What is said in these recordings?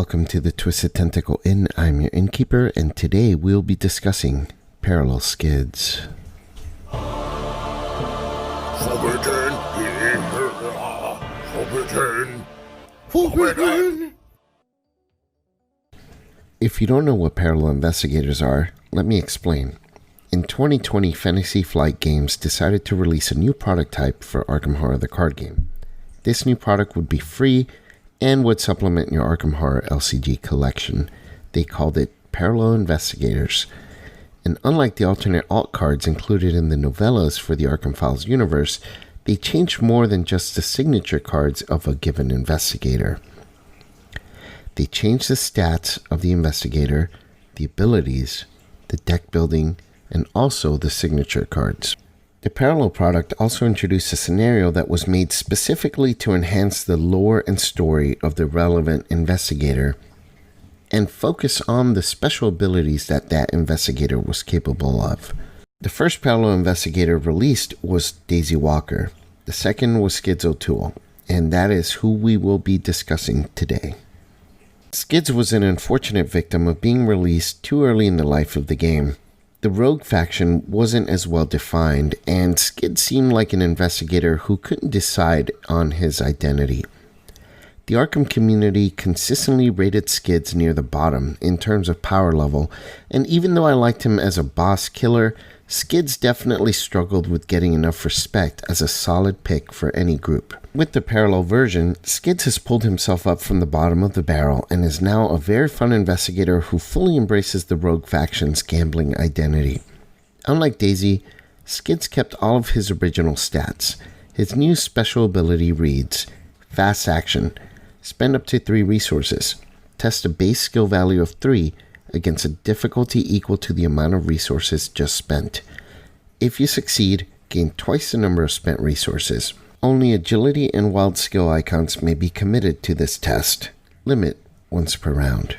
Welcome to the Twisted Tentacle Inn. I'm your innkeeper, and today we'll be discussing Parallel Skids. If you don't know what parallel investigators are, let me explain. In 2020, Fantasy Flight Games decided to release a new product type for Arkham Horror the card game. This new product would be free and would supplement your Arkham Horror LCG collection. They called it Parallel Investigators. And unlike the alternate alt cards included in the novellas for the Arkham Files universe, they changed more than just the signature cards of a given investigator. They changed the stats of the investigator, the abilities, the deck building, and also the signature cards. The Parallel product also introduced a scenario that was made specifically to enhance the lore and story of the relevant investigator and focus on the special abilities that investigator was capable of. The first Parallel investigator released was Daisy Walker. The second was Skids O'Toole, and that is who we will be discussing today. Skids was an unfortunate victim of being released too early in the life of the game. The rogue faction wasn't as well defined, and Skids seemed like an investigator who couldn't decide on his identity. The Arkham community consistently rated Skids near the bottom in terms of power level, and even though I liked him as a boss killer, Skids definitely struggled with getting enough respect as a solid pick for any group. With the Parallel version, Skids has pulled himself up from the bottom of the barrel and is now a very fun investigator who fully embraces the rogue faction's gambling identity. Unlike Daisy, Skids kept all of his original stats. His new special ability reads, Fast Action, spend up to 3 resources, test a base skill value of 3 against a difficulty equal to the amount of resources just spent. If you succeed, gain twice the number of spent resources. Only agility and wild skill icons may be committed to this test. Limit once per round.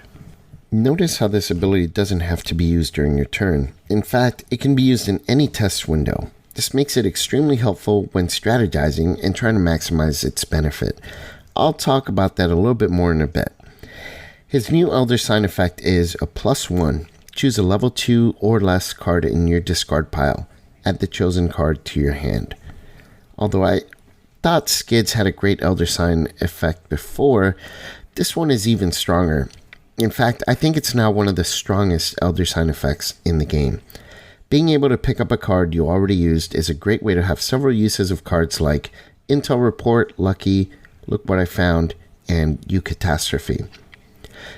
Notice how this ability doesn't have to be used during your turn. In fact, it can be used in any test window. This makes it extremely helpful when strategizing and trying to maximize its benefit. I'll talk about that a little bit more in a bit. His new Elder Sign effect is a +1. Choose a level 2 or less card in your discard pile. Add the chosen card to your hand. Although I thought Skids had a great Elder Sign effect before, this one is even stronger. In fact, I think it's now one of the strongest Elder Sign effects in the game. Being able to pick up a card you already used is a great way to have several uses of cards like Intel Report, Lucky, Look What I Found, and You Catastrophe.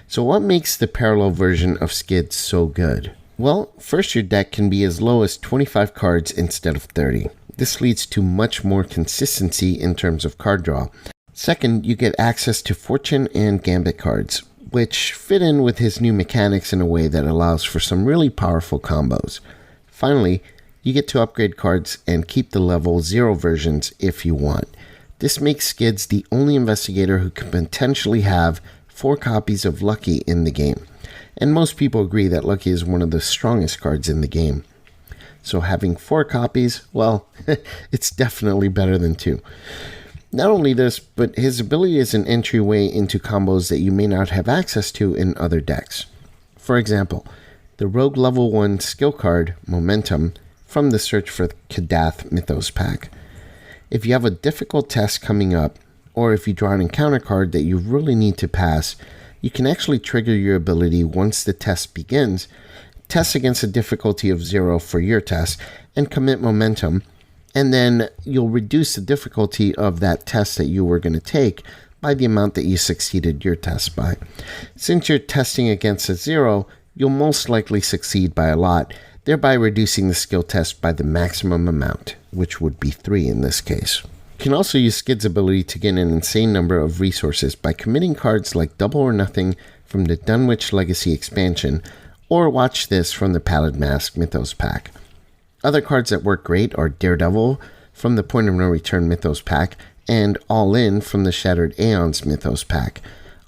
So what makes the Parallel version of Skids so good? Well, first, your deck can be as low as 25 cards instead of 30. This leads to much more consistency in terms of card draw. Second, you get access to Fortune and Gambit cards, which fit in with his new mechanics in a way that allows for some really powerful combos. Finally, you get to upgrade cards and keep the level 0 versions if you want. This makes Skids the only investigator who can potentially have 4 copies of Lucky in the game. And most people agree that Lucky is one of the strongest cards in the game. So having 4 copies, well, it's definitely better than 2. Not only this, but his ability is an entryway into combos that you may not have access to in other decks. For example, the Rogue Level 1 skill card, Momentum, from the Search for Kadath Mythos pack. If you have a difficult test coming up, or if you draw an encounter card that you really need to pass, you can actually trigger your ability once the test begins, test against a difficulty of 0 for your test, and commit momentum, and then you'll reduce the difficulty of that test that you were going to take by the amount that you succeeded your test by. Since you're testing against a 0, you'll most likely succeed by a lot, thereby reducing the skill test by the maximum amount, which would be 3 in this case. You can also use Skids' ability to get an insane number of resources by committing cards like Double or Nothing from the Dunwich Legacy expansion, or Watch This from the Pallid Mask Mythos pack. Other cards that work great are Daredevil from the Point of No Return Mythos pack and All In from the Shattered Aeons Mythos pack.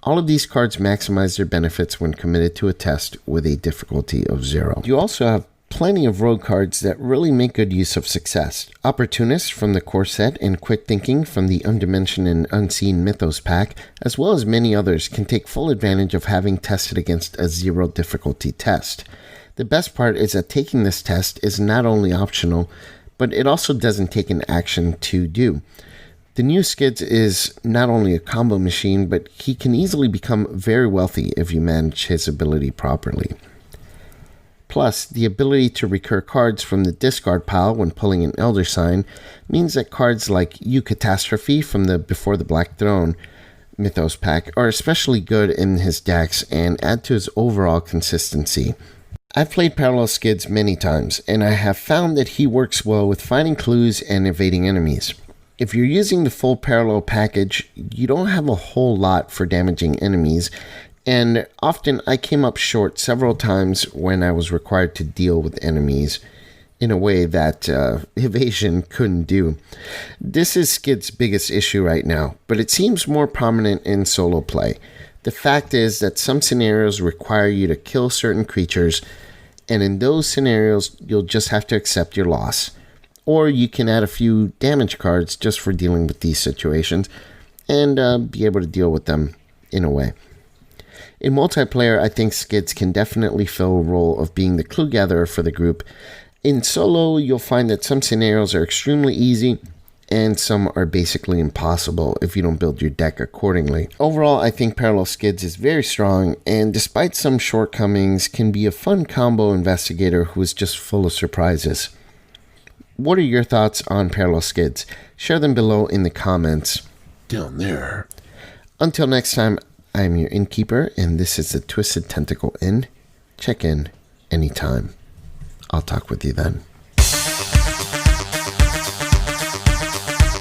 All of these cards maximize their benefits when committed to a test with a difficulty of 0. You also have plenty of rogue cards that really make good use of success. Opportunist from the core set and Quick Thinking from the Undimensioned and Unseen Mythos pack, as well as many others, can take full advantage of having tested against a 0 difficulty test. The best part is that taking this test is not only optional, but it also doesn't take an action to do. The new Skids is not only a combo machine, but he can easily become very wealthy if you manage his ability properly. Plus, the ability to recur cards from the discard pile when pulling an Elder Sign means that cards like Catastrophe from the Before the Black Throne Mythos pack are especially good in his decks and add to his overall consistency. I've played Parallel Skids many times, and I have found that he works well with finding clues and evading enemies. If you're using the full Parallel package, you don't have a whole lot for damaging enemies, and often I came up short several times when I was required to deal with enemies in a way that evasion couldn't do. This is Skid's biggest issue right now, but it seems more prominent in solo play. The fact is that some scenarios require you to kill certain creatures, and in those scenarios, you'll just have to accept your loss. Or you can add a few damage cards just for dealing with these situations, and be able to deal with them in a way. In multiplayer, I think Skids can definitely fill a role of being the clue gatherer for the group. In solo, you'll find that some scenarios are extremely easy, and some are basically impossible if you don't build your deck accordingly. Overall, I think Parallel Skids is very strong, and despite some shortcomings, can be a fun combo investigator who is just full of surprises. What are your thoughts on Parallel Skids? Share them below in the comments. Down there. Until next time, I'm your Innkeeper, and this is the Twisted Tentacle Inn. Check in anytime. I'll talk with you then.